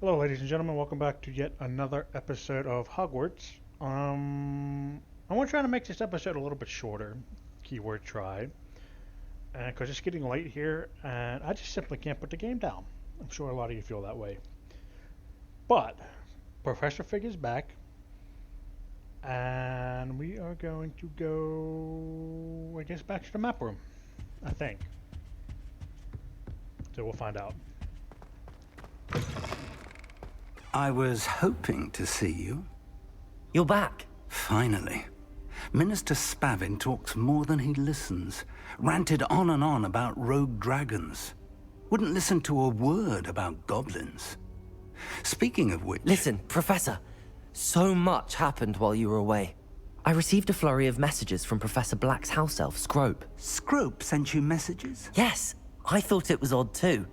Hello, ladies and gentlemen. Welcome back to yet another episode of Hogwarts. I want to try to make this episode a little bit shorter. Keyword try, and because it's getting late here, and I just simply can't put the game down. I'm sure a lot of you feel that way. But Professor Fig is back, and we are going to go, I guess, back to the map room. I think. So we'll find out. I was hoping to see you. You're back. Finally. Minister Spavin talks more than he listens. Ranted on and on about rogue dragons. Wouldn't listen to a word about goblins. Speaking of which... Listen, Professor. So much happened while you were away. I received a flurry of messages from Professor Black's house elf, Scrope. Scrope sent you messages? Yes, I thought it was odd too.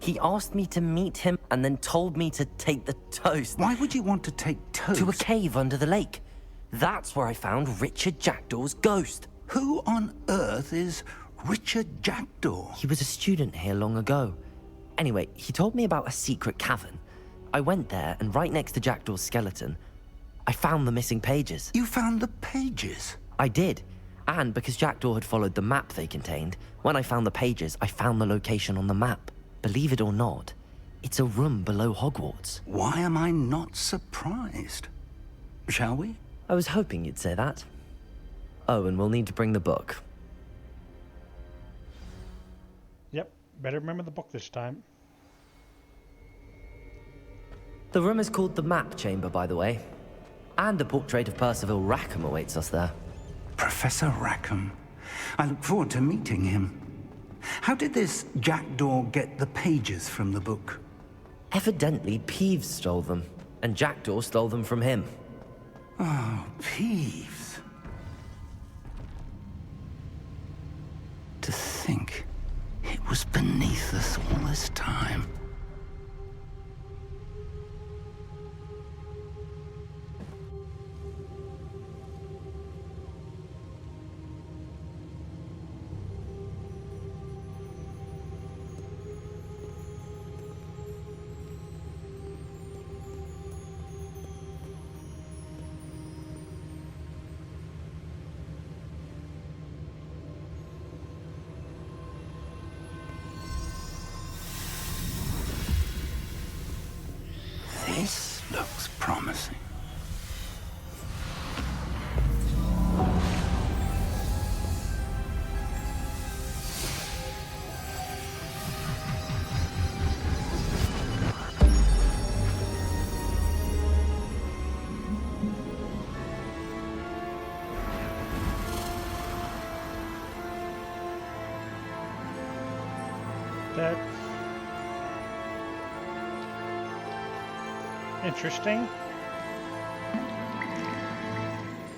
He asked me to meet him and then told me to take the toast. Why would you want to take toast? To a cave under the lake. That's where I found Richard Jackdaw's ghost. Who on earth is Richard Jackdaw? He was a student here long ago. Anyway, he told me about a secret cavern. I went there, and right next to Jackdaw's skeleton, I found the missing pages. You found the pages? I did. And because Jackdaw had followed the map they contained, when I found the pages, I found the location on the map. Believe it or not, it's a room below Hogwarts. Why am I not surprised? Shall we? I was hoping you'd say that. Oh, and we'll need to bring the book. Yep, better remember the book this time. The room is called the Map Chamber, by the way. And a portrait of Percival Rackham awaits us there. Professor Rackham. I look forward to meeting him. How did this Jackdaw get the pages from the book? Evidently, Peeves stole them, and Jackdaw stole them from him. Oh, Peeves. To think it was beneath us all this time. This looks promising. That's interesting.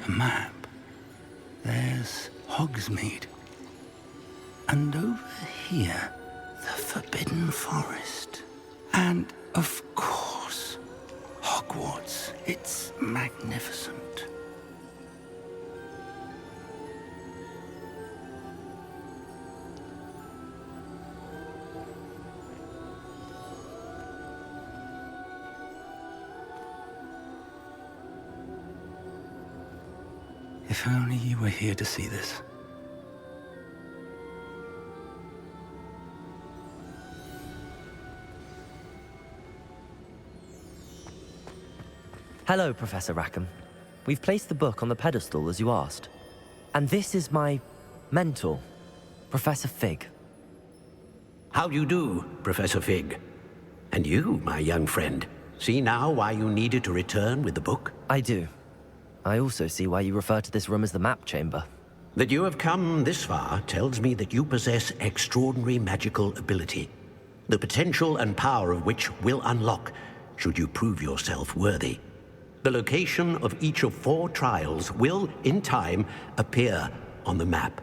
A map. There's Hogsmeade. And over here, the Forbidden Forest. And, of course, Hogwarts. It's magnificent. If only you were here to see this. Hello, Professor Rackham. We've placed the book on the pedestal as you asked. And this is my mentor, Professor Fig. How do you do, Professor Fig? And you, my young friend, see now why you needed to return with the book? I do. I also see why you refer to this room as the Map Chamber. That you have come this far tells me that you possess extraordinary magical ability, the potential and power of which will unlock should you prove yourself worthy. The location of each of 4 trials will, in time, appear on the map.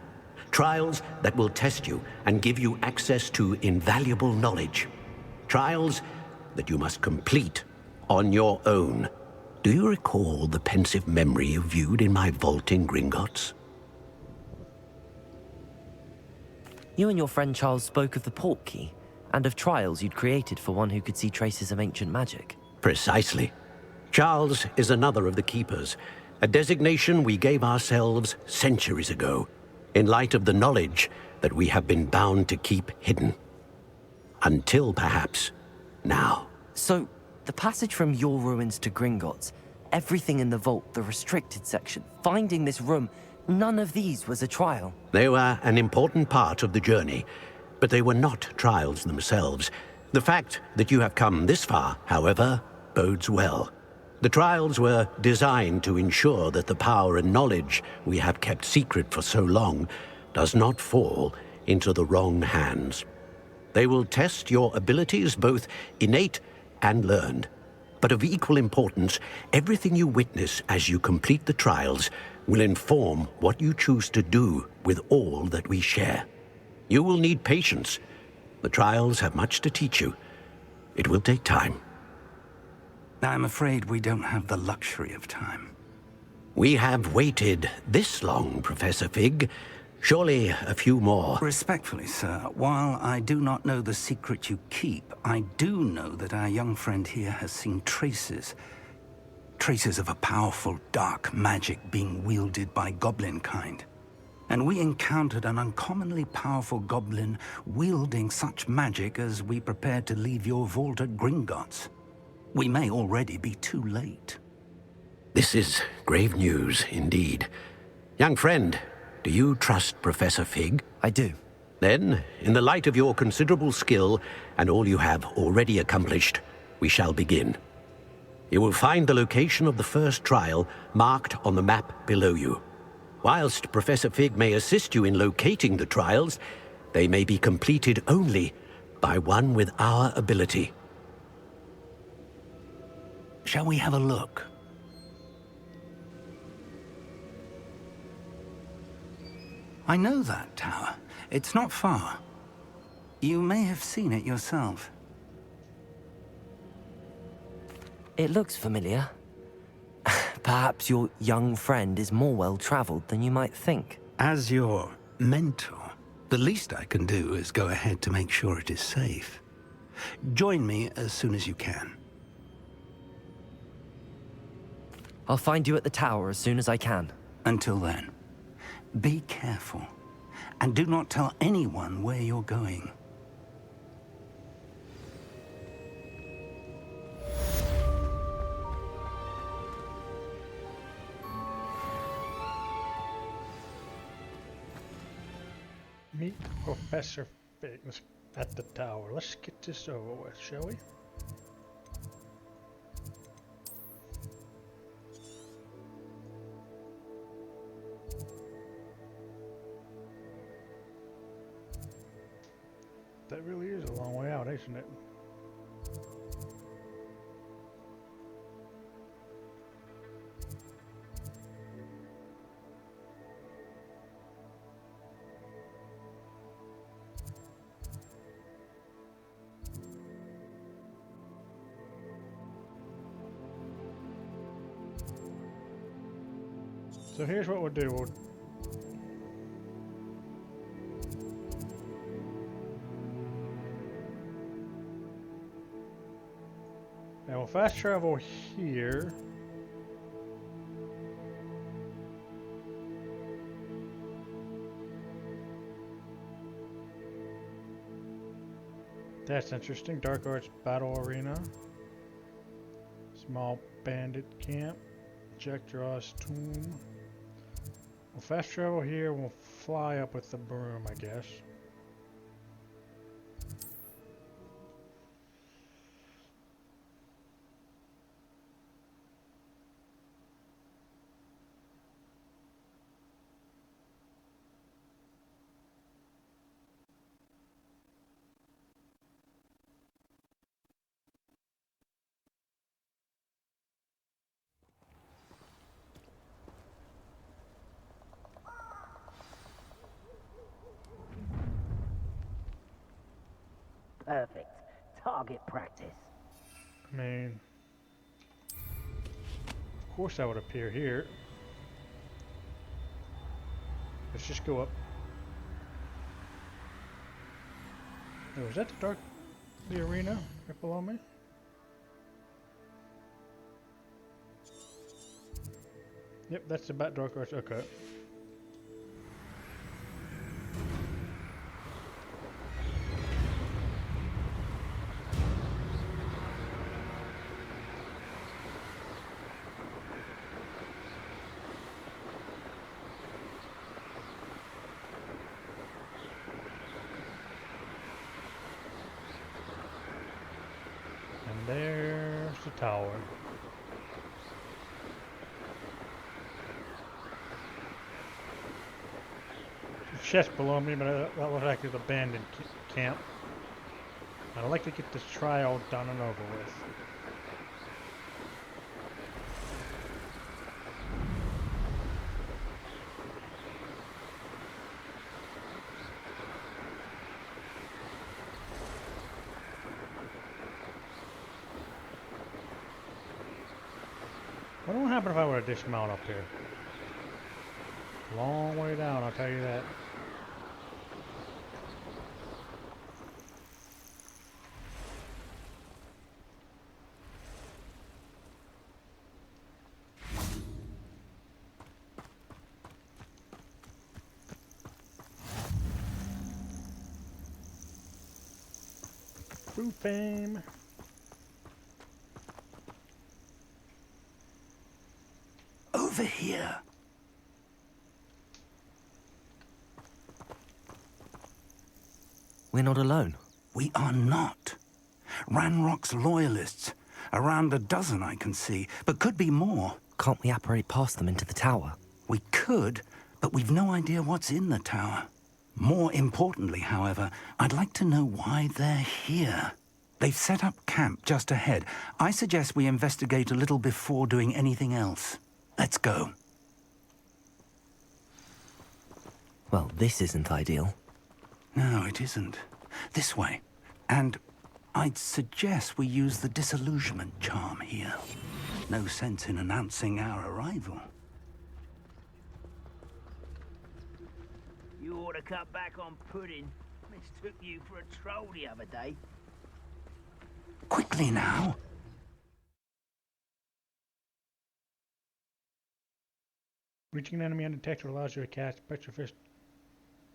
Trials that will test you and give you access to invaluable knowledge. Trials that you must complete on your own. Do you recall the pensive memory you viewed in my vault in Gringotts? You and your friend Charles spoke of the portkey And of trials you'd created for one who could see traces of ancient magic. Precisely. Charles is another of the Keepers, a designation we gave ourselves centuries ago, in light of the knowledge that we have been bound to keep hidden. Until perhaps now. So, the passage from your ruins to Gringotts, everything in the vault, the restricted section, finding this room, none of these was a trial. They were an important part of the journey, but they were not trials themselves. The fact that you have come this far, however, bodes well. The trials were designed to ensure that the power and knowledge we have kept secret for so long does not fall into the wrong hands. They will test your abilities, both innate and learned. But of equal importance, everything you witness as you complete the trials will inform what you choose to do with all that we share. You will need patience. The trials have much to teach you. It will take time. I'm afraid we don't have the luxury of time. We have waited this long, Professor Fig. Surely a few more. Respectfully, sir, while I do not know the secret you keep, I do know that our young friend here has seen traces of a powerful dark magic being wielded by goblin kind. And we encountered an uncommonly powerful goblin wielding such magic as we prepared to leave your vault at Gringotts. We may already be too late. This is grave news indeed. Young friend, do you trust Professor Fig? I do. Then, in the light of your considerable skill and all you have already accomplished, we shall begin. You will find the location of the first trial marked on the map below you. Whilst Professor Fig may assist you in locating the trials, they may be completed only by one with our ability. Shall we have a look? I know that tower. It's not far. You may have seen it yourself. It looks familiar. Perhaps your young friend is more well-traveled than you might think. As your mentor, the least I can do is go ahead to make sure it is safe. Join me as soon as you can. I'll find you at the tower as soon as I can. Until then, be careful, and do not tell anyone where you're going. Meet Professor Fig at the tower. Let's get this over with, shall we? That really is a long way out, isn't it? So here's what we'll do. Now we'll fast travel here. That's interesting. Dark Arts Battle Arena. Small Bandit Camp. Jack Draw's Tomb. We'll fast travel here. We'll fly up with the broom, I guess. Perfect. Target practice. I mean, of course that would appear here. Let's just go up. Oh, is that the dark? the arena right below me. Yep, that's the back door, of course. Okay. And there's the tower. Chest below me, but that looks like an abandoned camp. I'd like to get this trial done and over with. What would happen if I were to dismount up here? Long way down, I'll tell you that. True fame. Over here. We're not alone. We are not. Ranrock's loyalists. Around a dozen I can see, but could be more. Can't we apparate past them into the tower? We could, but we've no idea what's in the tower. More importantly, however, I'd like to know why they're here. They've set up camp just ahead. I suggest we investigate a little before doing anything else. Let's go. Well, this isn't ideal. No, it isn't. This way. And I'd suggest we use the disillusionment charm here. No sense in announcing our arrival. You ought to cut back on pudding. Mistook you for a troll the other day. Quickly now. Reaching an enemy undetected allows you to cast Petrified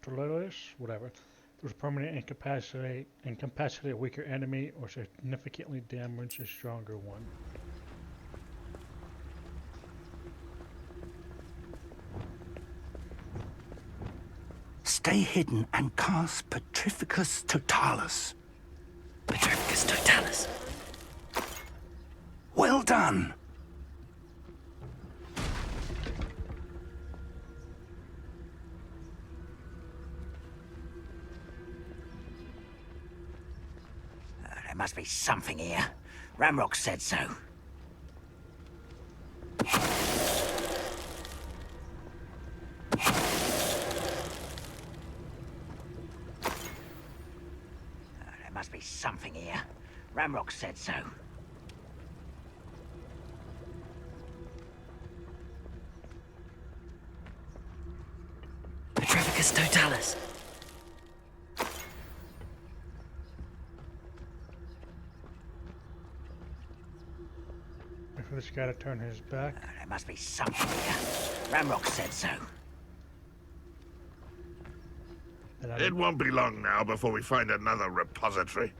Tornado, whatever. There's permanent incapacitate a weaker enemy or significantly damage a stronger one. Stay hidden and cast Petrificus Totalis. Petrificus Totalis. Well done. There must be something here. Ramrock said so. There must be something here. Ramrock said so. Petrificus Totalis. Wait for this guy to turn his back. There must be something here. Ramrock said so. It won't be long now before we find another repository.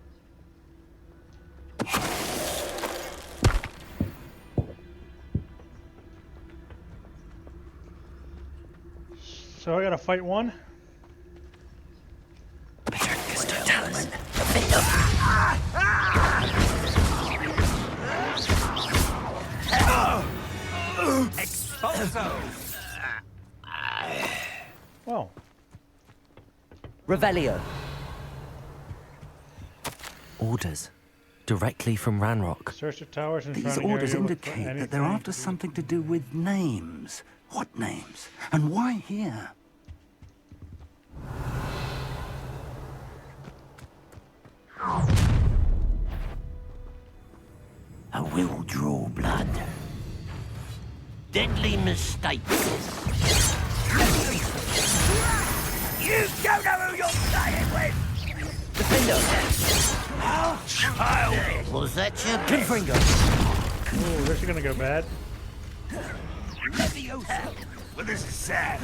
So I gotta fight one? Petrificus Totalis. Well, Revelio. Orders. Directly from Ranrock. search the towers and These surrounding orders area, look for indicate that anything they're after something to do with names. What names? And why here? I will draw blood. Deadly mistake. You don't know who you're playing with! Defender! Was that your Confringo! Ooh, this is gonna go bad. Well, this is sad.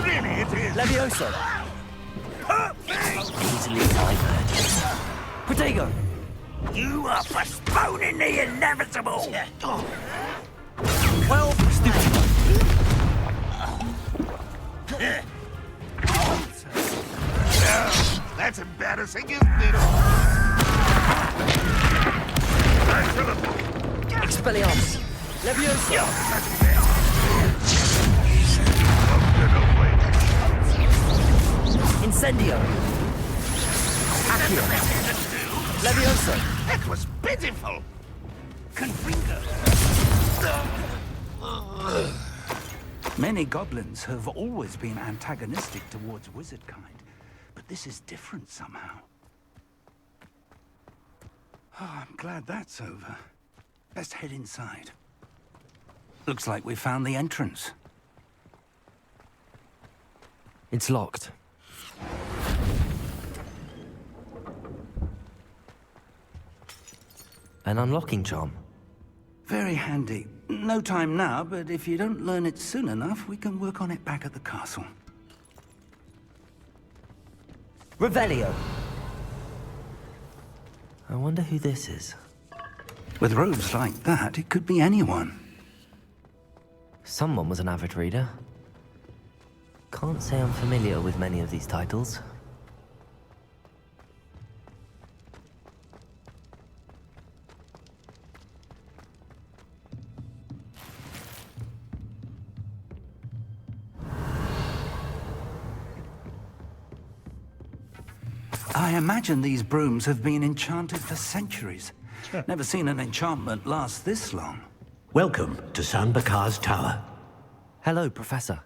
Really, it is. Levioso! Easily diverted. Protego! You are postponing the inevitable! Well, stupid. That's embarrassing, isn't it? Expelliarmus! Levioso! Incendio! Accio! Levioso! That was pitiful. Many goblins have always been antagonistic towards wizard kind, but this is different somehow. Oh, I'm glad that's over. Best head inside. Looks like we found the entrance. It's locked. An unlocking charm. Very handy. No time now, but if you don't learn it soon enough, we can work on it back at the castle. Revelio! I wonder who this is. With robes like that, it could be anyone. Someone was an avid reader. Can't say I'm familiar with many of these titles. I imagine these brooms have been enchanted for centuries. Never seen an enchantment last this long. Welcome to Sanbakar's Tower. Hello, Professor.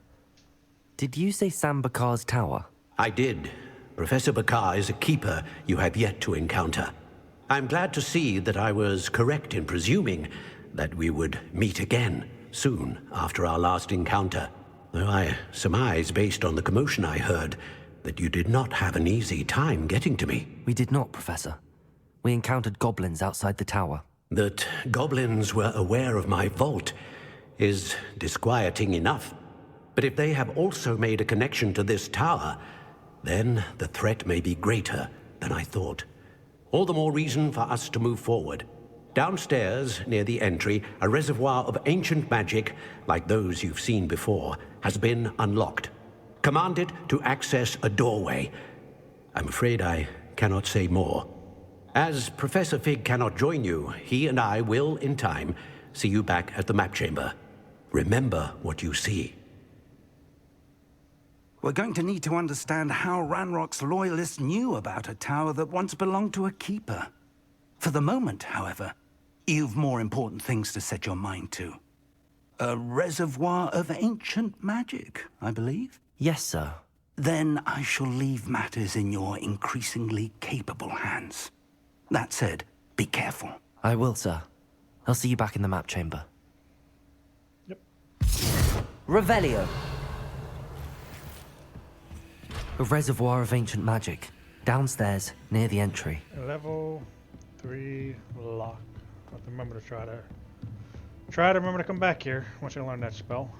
Did you say Sambakar's Tower? I did. Professor Bakar is a keeper you have yet to encounter. I'm glad to see that I was correct in presuming that we would meet again soon after our last encounter. Though I surmise, based on the commotion I heard, that you did not have an easy time getting to me. We did not, Professor. We encountered goblins outside the tower. That goblins were aware of my vault is disquieting enough. But if they have also made a connection to this tower, then the threat may be greater than I thought. All the more reason for us to move forward. Downstairs, near the entry, a reservoir of ancient magic, like those you've seen before, has been unlocked. Commanded to access a doorway. I'm afraid I cannot say more. As Professor Fig cannot join you, he and I will, in time, see you back at the map chamber. Remember what you see. We're going to need to understand how Ranrock's loyalists knew about a tower that once belonged to a keeper. For the moment, however, you've more important things to set your mind to. A reservoir of ancient magic, I believe? Yes, sir. Then I shall leave matters in your increasingly capable hands. That said, be careful. I will, sir. I'll see you back in the map chamber. Yep. Revelio! A reservoir of ancient magic. Downstairs, near the entry. Level 3 lock. I have to remember to try to remember to come back here once I learn that spell.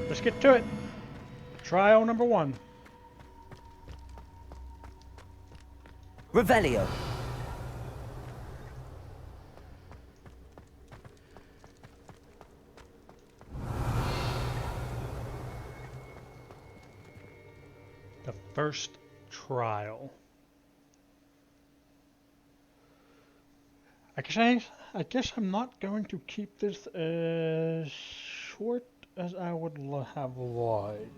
Let's get to it. Trial number 1. Revelio! The first trial. I guess I'm not going to keep this as short as I would have liked.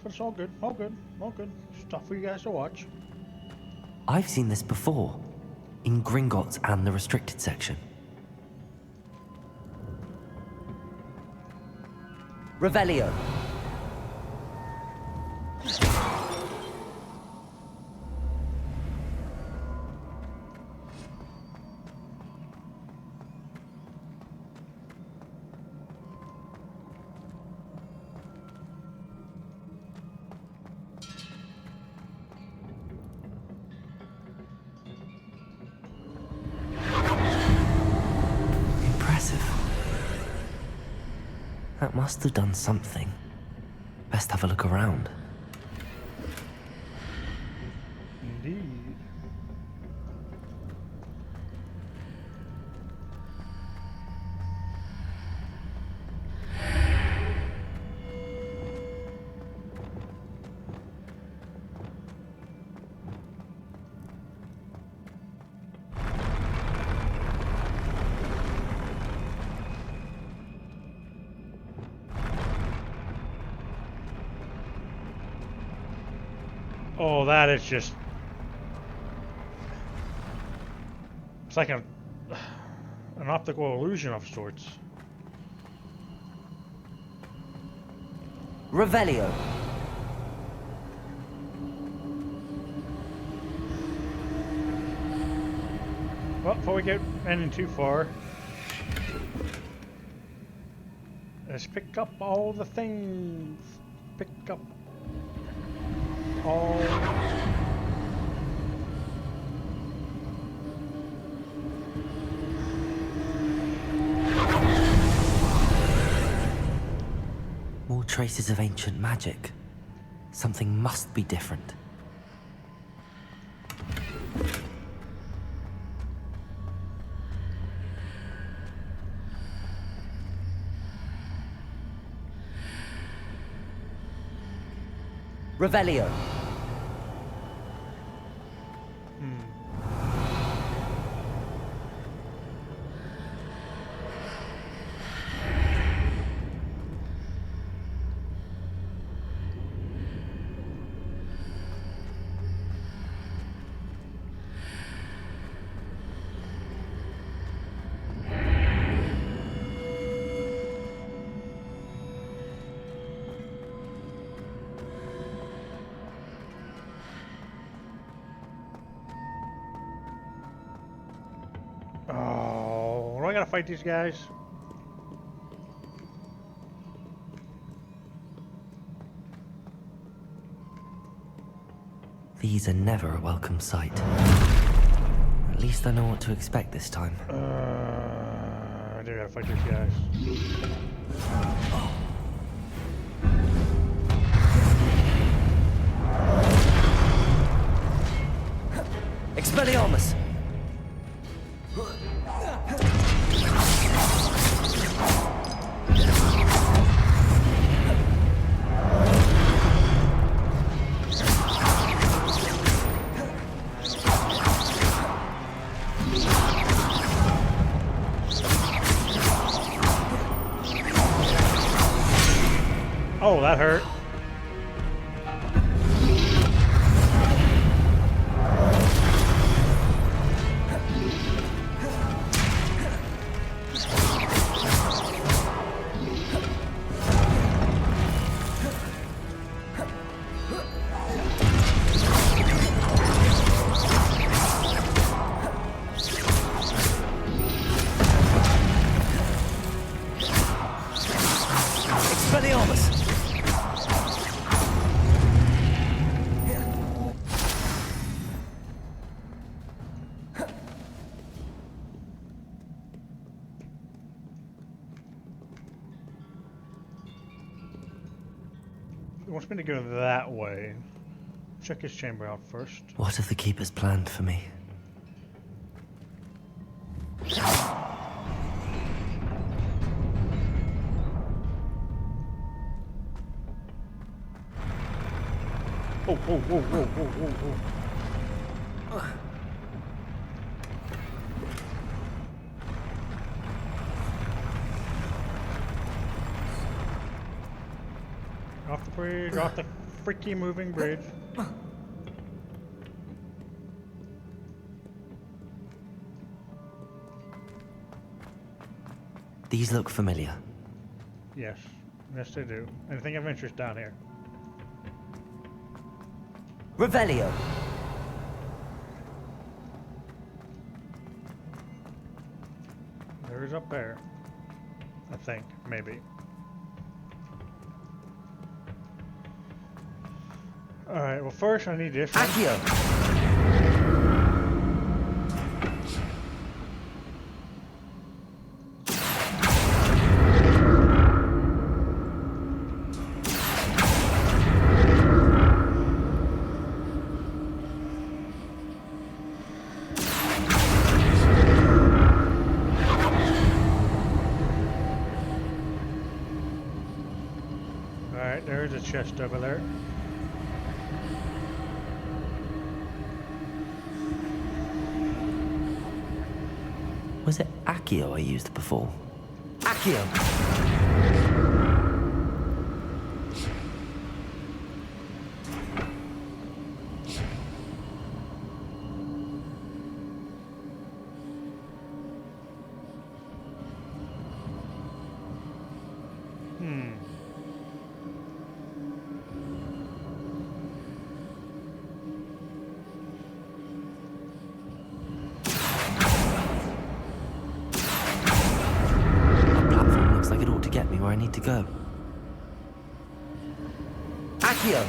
But it's all good, all good, all good. Stuff for you guys to watch. I've seen this before, in Gringotts and the restricted section. Revelio. Impressive. That must have done something. Best have a look around. Indeed. Oh, that is just... It's like an optical illusion of sorts. Revelio. Well, before we get ending too far, let's pick up all the things. Pick up all... More traces of ancient magic. Something must be different. Revelio. Oh, do I gotta fight these guys? These are never a welcome sight. At least I know what to expect this time. I do gotta fight these guys. Expelliarmus! Oh, that hurt. Expelliarmus! He wants me to go that way. Check his chamber out first. What have the Keepers planned for me? Oh, whoa, whoa, whoa, whoa, whoa, whoa. Off the bridge, off the freaky moving bridge. These look familiar. Yes. Yes, they do. Anything of interest down here? Revelio. There's up there. I think. Maybe. Alright, well first I need this one. Accio. Alright, there's a chest over there. Was it Accio I used before? Accio! Get me where I need to go. Accio!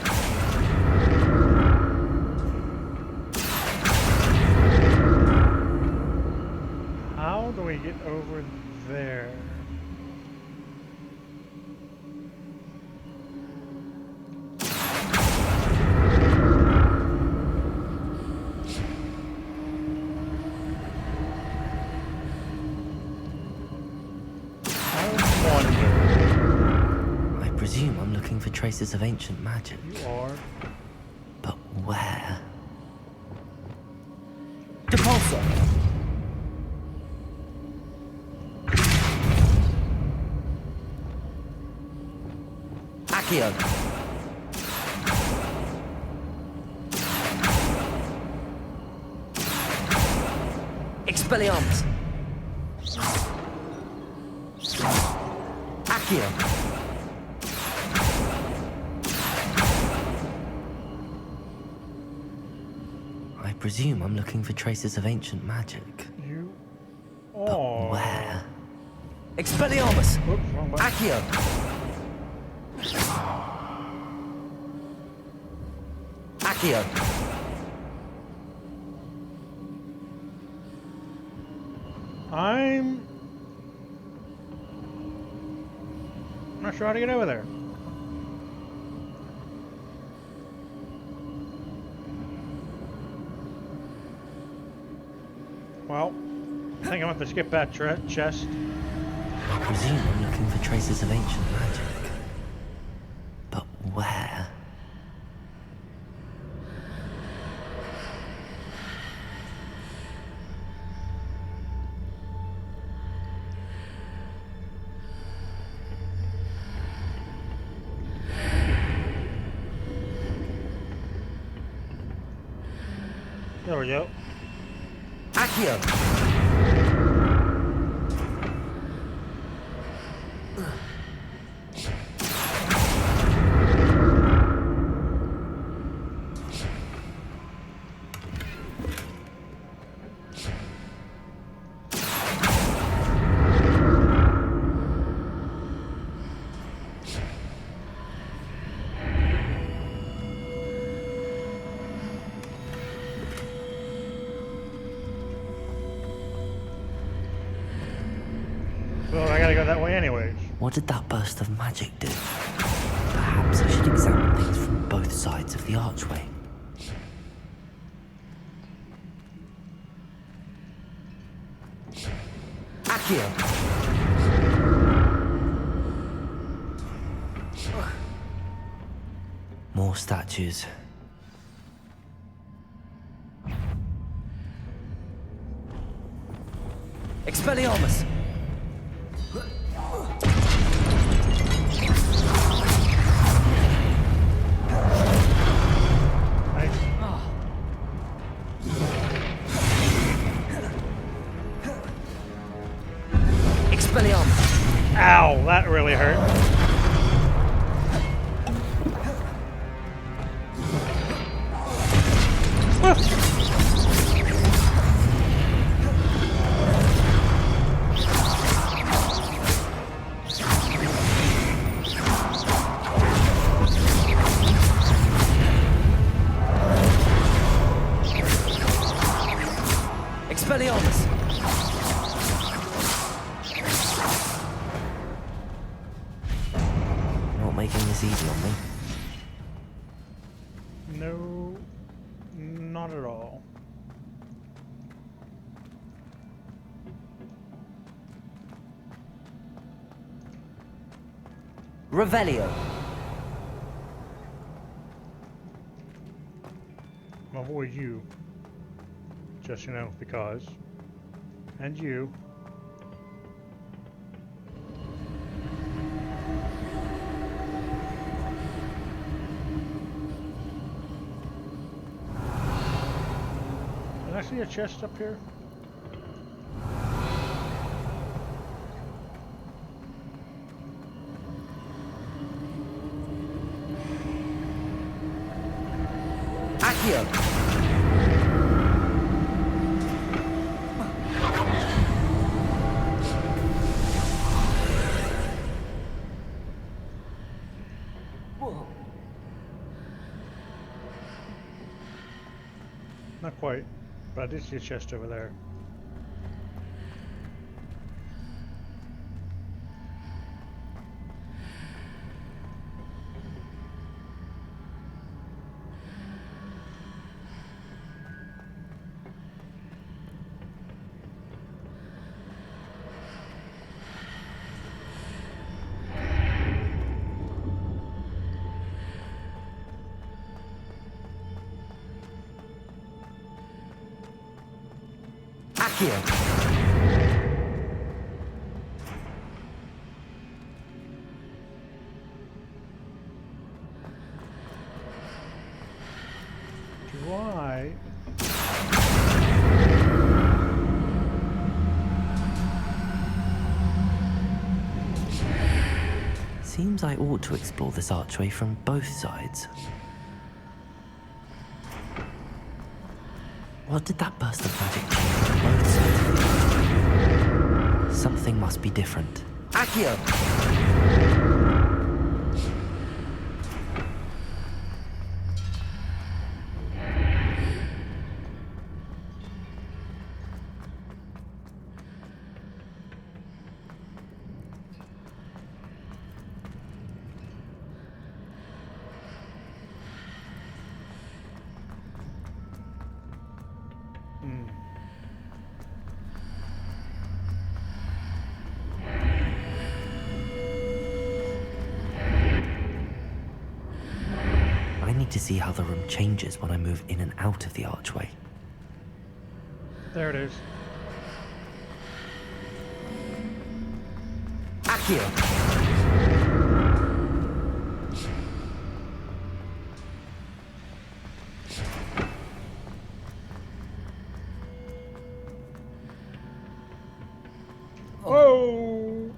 How do we get over there? I presume I'm looking for traces of ancient magic. You are. But where? Depulso! Accio! Expelliarmus! Accio! I presume I'm looking for traces of ancient magic. You But are. where? Expelliarmus! Oops, wrong button. Accio! Accio! I'm not sure how to get over there. Well, I think I'm going to skip that chest. I presume I'm looking for traces of ancient magic. But where? There we go. Accio! Well, I gotta go that way anyways. What did that burst of magic do? Perhaps I should examine things from both sides of the archway. Accio! More statues. Expelliarmus! Expelliarmus! Ow, that really hurt. Expelliarmus! Not making this easy on me. No, not at all. Revelio. Avoid you. Just, you know, because. And you. Did I see a chest up here? Accio! Not quite, but I did see a chest over there. Accio! Do I? Seems I ought to explore this archway from both sides. What did that burst of magic change on both sides? Something must be different. Accio! I need to see how the room changes when I move in and out of the archway. There it is. Accio! Whoa!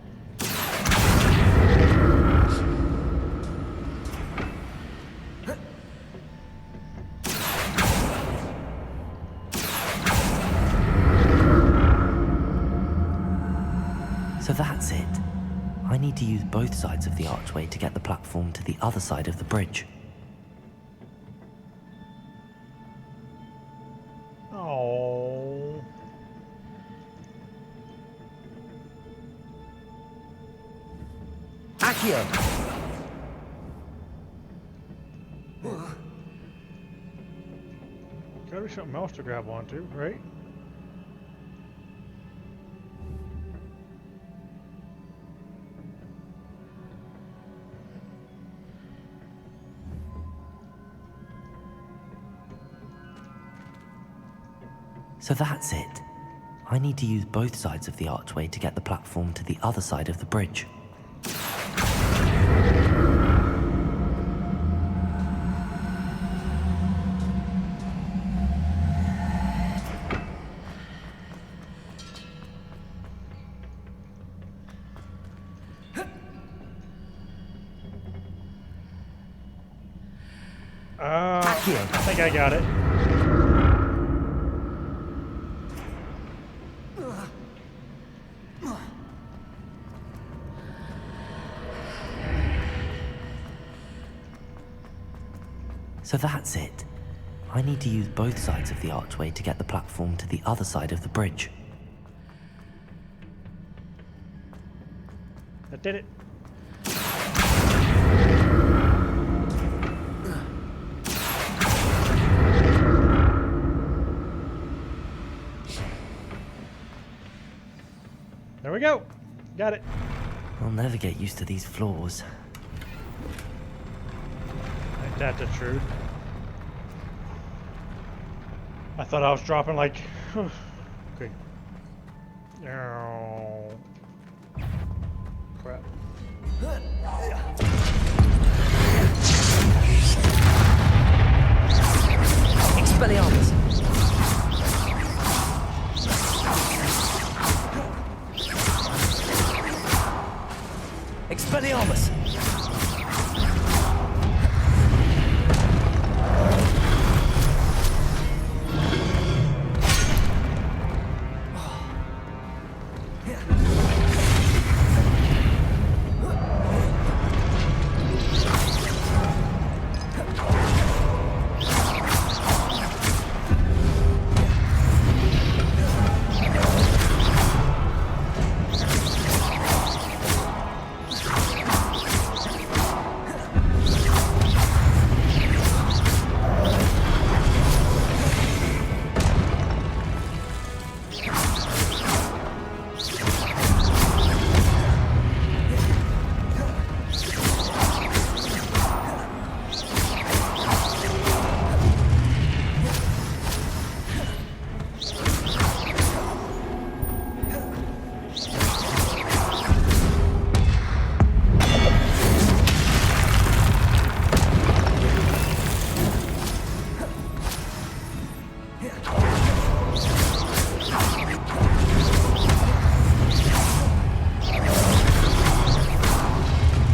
So that's it. I need to use both sides of the archway to get the platform to the other side of the bridge. Oh. Accio! Gotta be something else to grab onto, right? So that's it. I need to use both sides of the archway to get the platform to the other side of the bridge. Accio. I think I got it. So that's it. I need to use both sides of the archway to get the platform to the other side of the bridge. I did it. There we go. Got it. I'll never get used to these floors. Ain't that the truth? I thought I was dropping like... okay. Oh. Crap. Expelliarmus! Expelliarmus!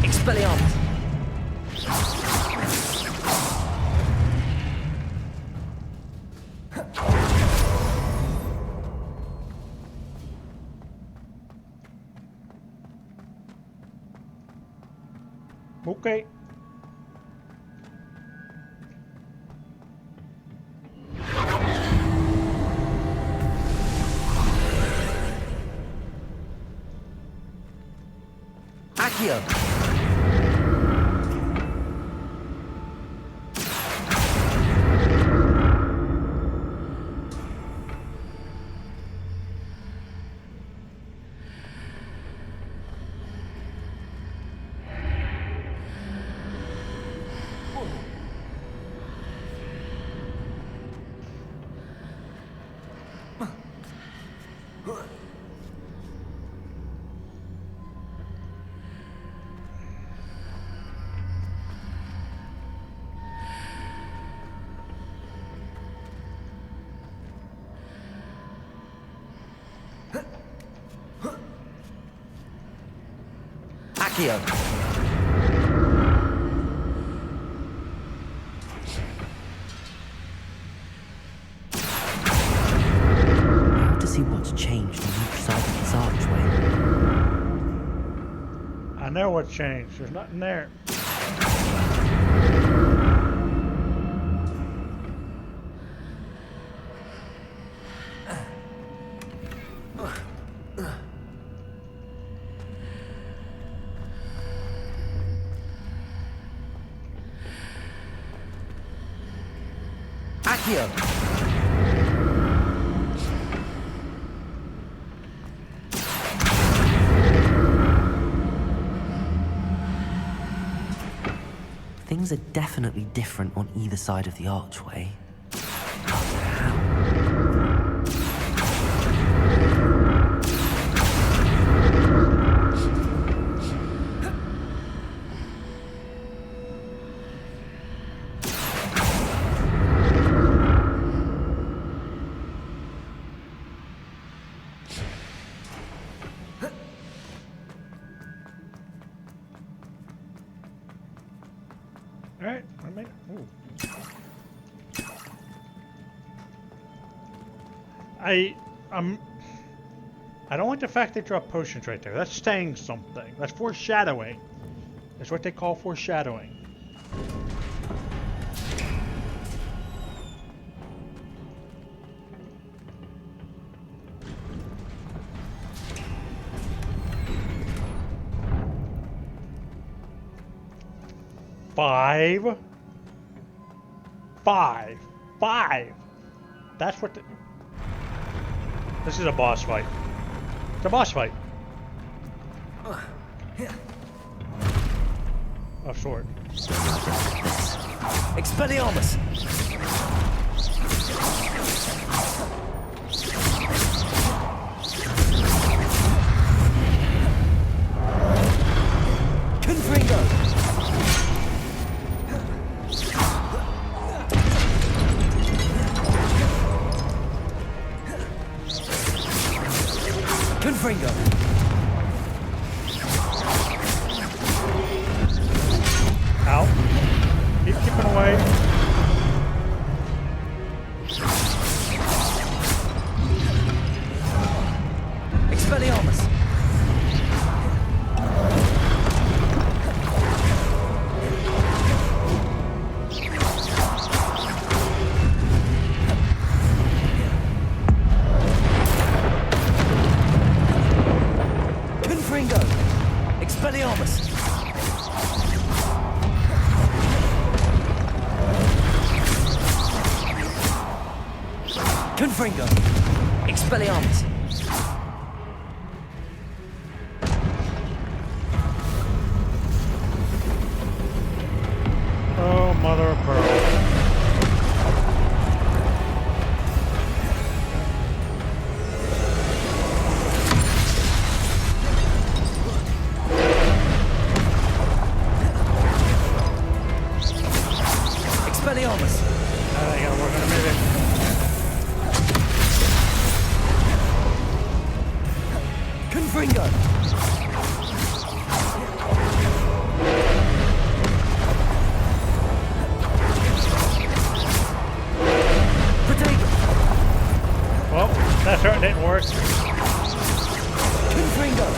Expelliarmus! Okay. Accio! Accio! I have to see what's changed on each side of this archway. I know what changed. There's nothing there. Accio! Things are definitely different on either side of the archway. Alright, I made it. Ooh. I'm I don't like the fact they drop potions right there. That's saying something. That's foreshadowing. That's what they call foreshadowing. Five. That's what the... This is a boss fight. It's a boss fight. Of sort. Expelliarmus! Confringo! Confringo! Out. Keep keeping away. Expelliarmus! Confringo! Expelliarmus! Confringo! Expelliarmus! Oh, mother of pearl. Expelliarmus! I gotta work on a minute. Confringo! Protego! Well, that certainly didn't work. Confringo!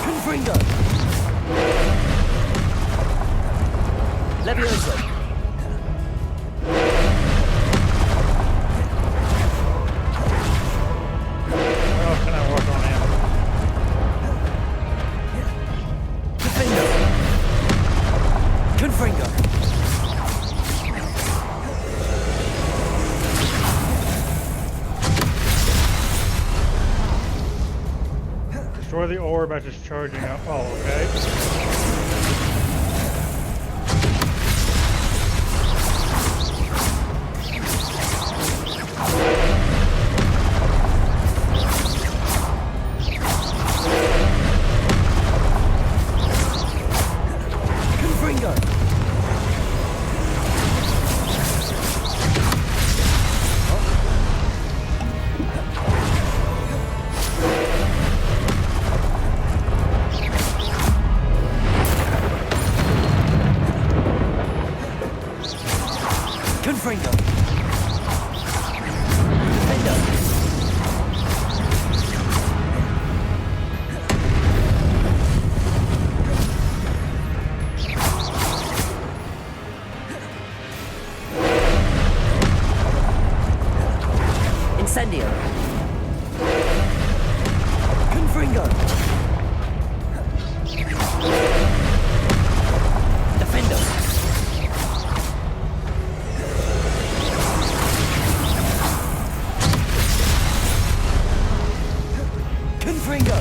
Confringo! Levioso! What else can I work on him? Defendo! Confringo! Destroy the orb as it's charging up. Oh, okay. Confringo! Confringo! Defendo! Incendio! Confringo! Defendo! Confringo!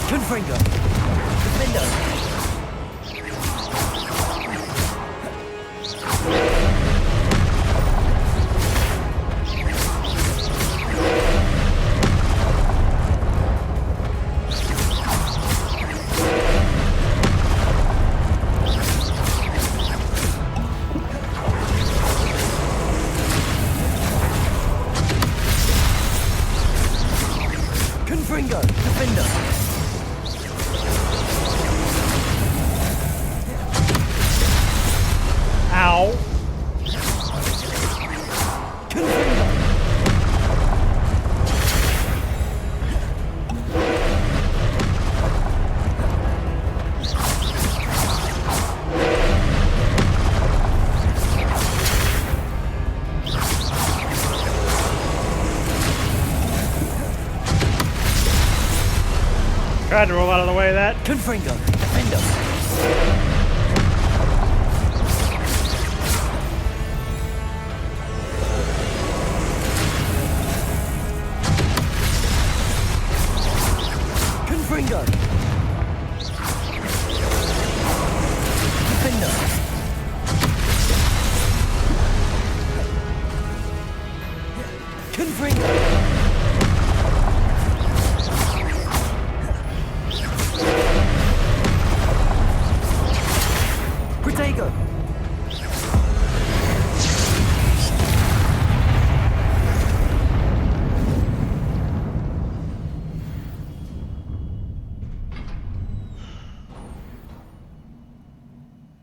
Confringo! Tried to roll out of the way of that. Confringo, defend us. Confringo. Defend us. Confringo. Protego.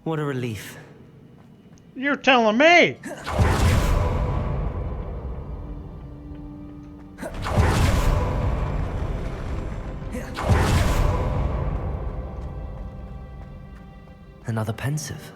What a relief. You're telling me! Another pensive.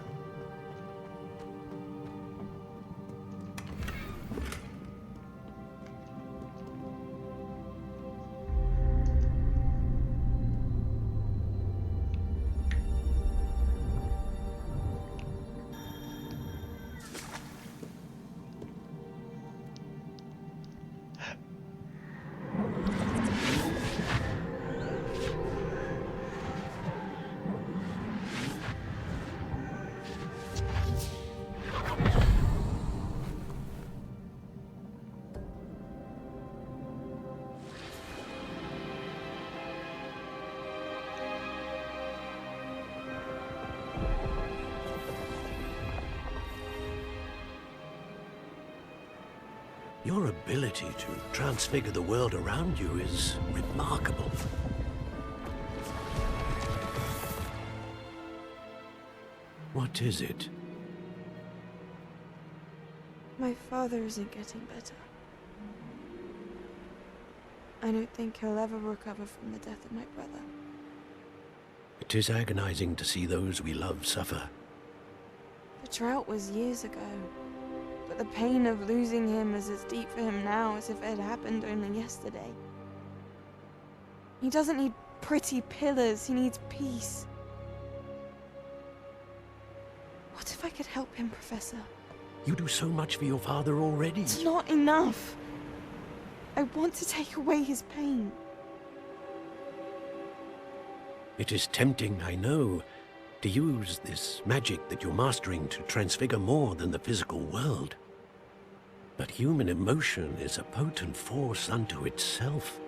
Your ability to transfigure the world around you is remarkable. What is it? My father isn't getting better. I don't think he'll ever recover from the death of my brother. It is agonizing to see those we love suffer. The drought was years ago, but the pain of losing him is as deep for him now as if it had happened only yesterday. He doesn't need pretty pillars, he needs peace. What if I could help him, Professor? You do so much for your father already. It's not enough. I want to take away his pain. It is tempting, I know, to use this magic that you're mastering to transfigure more than the physical world. But human emotion is a potent force unto itself.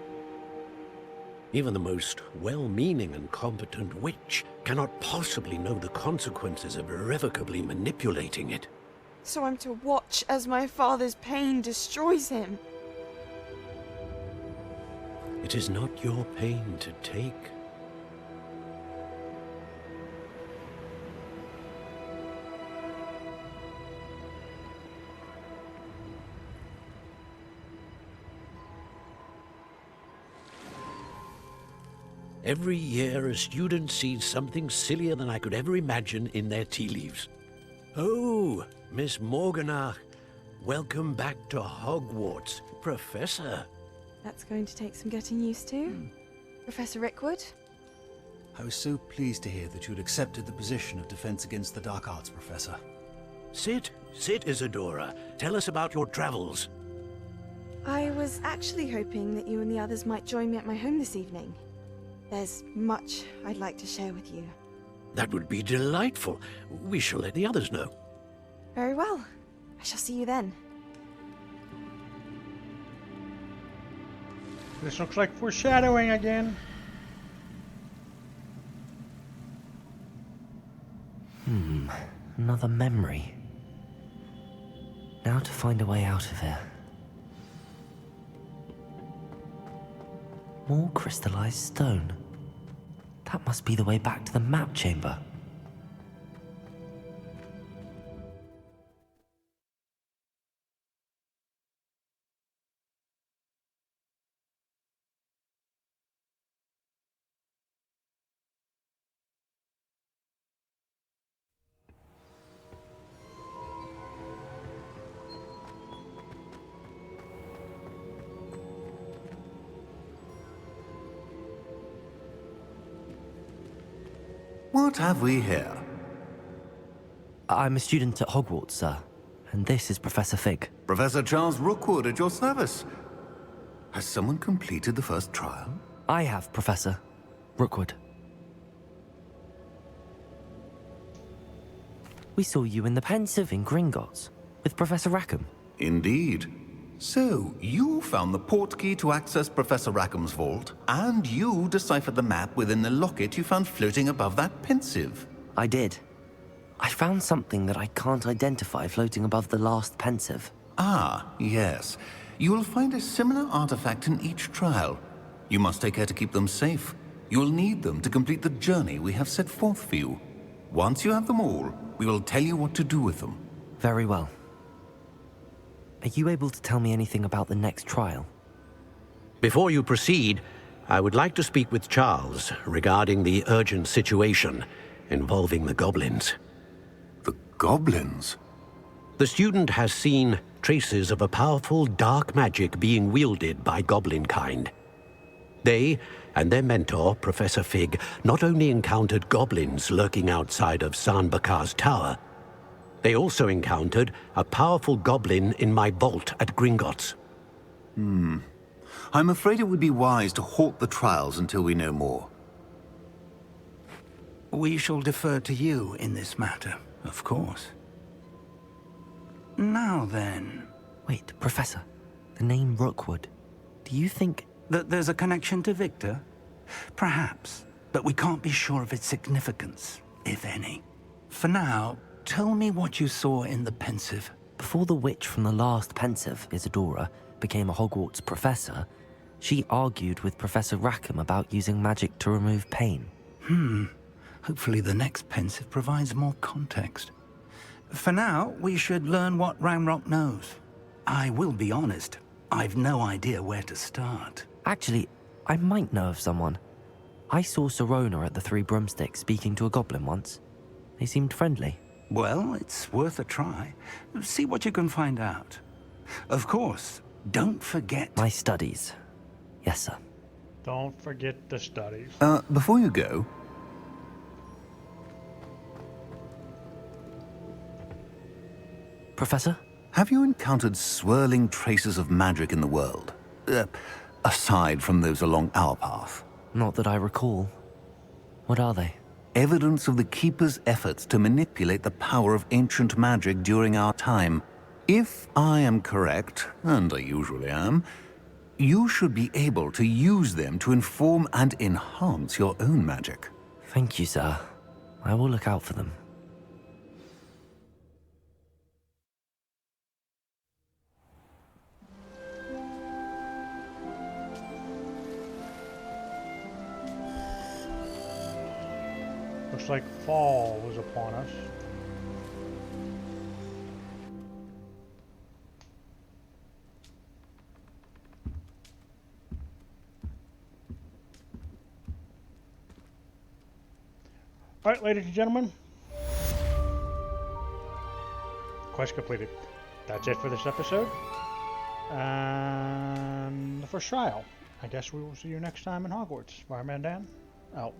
Even the most well-meaning and competent witch cannot possibly know the consequences of irrevocably manipulating it. So I'm to watch as my father's pain destroys him. It is not your pain to take. Every year, a student sees something sillier than I could ever imagine in their tea leaves. Oh, Miss Morganach, welcome back to Hogwarts, Professor. That's going to take some getting used to. Professor Rickwood? I was so pleased to hear that you'd accepted the position of Defense Against the Dark Arts, Professor. Sit, Isadora. Tell us about your travels. I was actually hoping that you and the others might join me at my home this evening. There's much I'd like to share with you. That would be delightful. We shall let the others know. Very well. I shall see you then. This looks like foreshadowing again. Another memory. Now to find a way out of here. More crystallized stone. That must be the way back to the map chamber. What have we here? I'm a student at Hogwarts, sir. And this is Professor Fig. Professor Charles Rookwood at your service. Has someone completed the first trial? I have, Professor Rookwood. We saw you in the Pensive in Gringotts with Professor Rackham. Indeed. So, you found the portkey to access Professor Rackham's vault, and you deciphered the map within the locket you found floating above that Pensive. I did. I found something that I can't identify floating above the last Pensive. Ah, yes. You will find a similar artifact in each trial. You must take care to keep them safe. You will need them to complete the journey we have set forth for you. Once you have them all, we will tell you what to do with them. Very well. Are you able to tell me anything about the next trial? Before you proceed, I would like to speak with Charles regarding the urgent situation involving the goblins. The goblins? The student has seen traces of a powerful dark magic being wielded by goblin kind. They and their mentor, Professor Fig, not only encountered goblins lurking outside of Sanbakar's tower, they also encountered a powerful goblin in my vault at Gringotts. I'm afraid it would be wise to halt the trials until we know more. We shall defer to you in this matter, of course. Now then... Wait, Professor. The name Rookwood. Do you think... that there's a connection to Victor? Perhaps, but we can't be sure of its significance, if any. For now, tell me what you saw in the Pensive. Before the witch from the last Pensive, Isadora, became a Hogwarts professor, she argued with Professor Rackham about using magic to remove pain. Hopefully the next Pensive provides more context. For now, we should learn what Ranrock knows. I will be honest, I've no idea where to start. Actually, I might know of someone. I saw Sirona at the Three Broomsticks speaking to a goblin once. They seemed friendly. Well, it's worth a try. See what you can find out. Of course, don't forget... My studies. Yes, sir. Don't forget the studies. Before you go... Professor? Have you encountered swirling traces of magic in the world? Aside from those along our path? Not that I recall. What are they? Evidence of the Keeper's efforts to manipulate the power of ancient magic during our time. If I am correct, and I usually am, you should be able to use them to inform and enhance your own magic. Thank you, sir. I will look out for them. Looks like fall is upon us. Alright, ladies and gentlemen. Quest completed. That's it for this episode. And the first trial. I guess we will see you next time in Hogwarts. Fireman Dan, out.